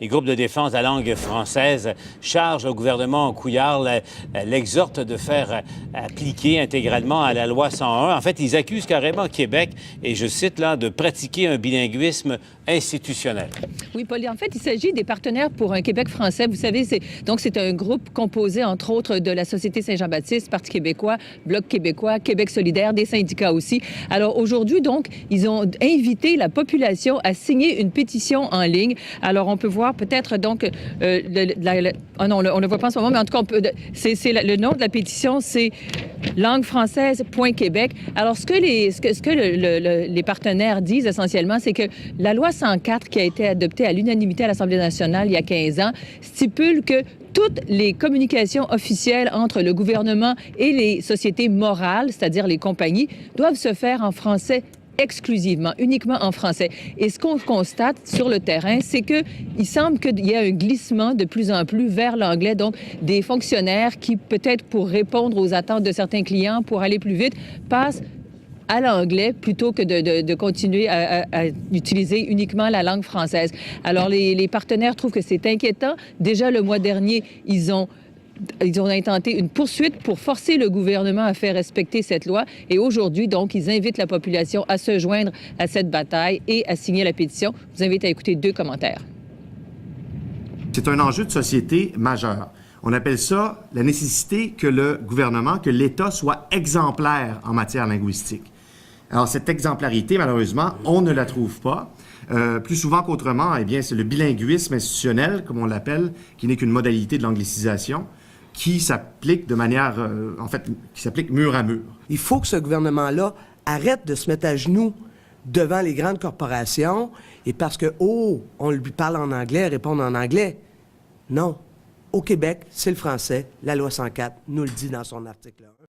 les groupes de défense de la langue française chargent au gouvernement Couillard, l'exhortent de faire appliquer intégralement à la loi 101. En fait, ils accusent carrément Québec, et je cite là, de pratiquer un bilinguisme institutionnel. Oui, Paul, en fait, il s'agit des partenaires pour un Québec français. Vous savez, c'est un groupe composé, entre autres, de la Société Saint-Jean-Baptiste, Parti québécois, Bloc québécois, Québec solidaire, des syndicats aussi. Alors aujourd'hui, donc, ils ont invité la population à signer une pétition en ligne. Alors, on peut voir peut-être, donc, oh non, on ne le voit pas en ce moment, mais en tout cas, le nom de la pétition, c'est languefrançaise.québec. Alors, ce que les partenaires disent essentiellement, c'est que la loi 104, qui a été adoptée à l'unanimité à l'Assemblée nationale il y a 15 ans, stipule que toutes les communications officielles entre le gouvernement et les sociétés morales, c'est-à-dire les compagnies, doivent se faire en français exclusivement, uniquement en français. Et ce qu'on constate sur le terrain, c'est qu'il semble qu'il y a un glissement de plus en plus vers l'anglais, donc des fonctionnaires qui, peut-être pour répondre aux attentes de certains clients, pour aller plus vite, passent à l'anglais plutôt que de continuer à utiliser uniquement la langue française. Alors, les partenaires trouvent que c'est inquiétant. Déjà, le mois dernier, ils ont intenté une poursuite pour forcer le gouvernement à faire respecter cette loi. Et aujourd'hui, donc, ils invitent la population à se joindre à cette bataille et à signer la pétition. Je vous invite à écouter 2 commentaires. C'est un enjeu de société majeur. On appelle ça la nécessité que le gouvernement, que l'État soit exemplaire en matière linguistique. Alors, cette exemplarité, malheureusement, on ne la trouve pas. Plus souvent qu'autrement, eh bien, c'est le bilinguisme institutionnel, comme on l'appelle, qui n'est qu'une modalité de l'anglicisation, qui s'applique de manière, qui s'applique mur à mur. Il faut que ce gouvernement-là arrête de se mettre à genoux devant les grandes corporations et parce que, on lui parle en anglais, répondre en anglais. Non. Au Québec, c'est le français. La loi 104 nous le dit dans son article 1.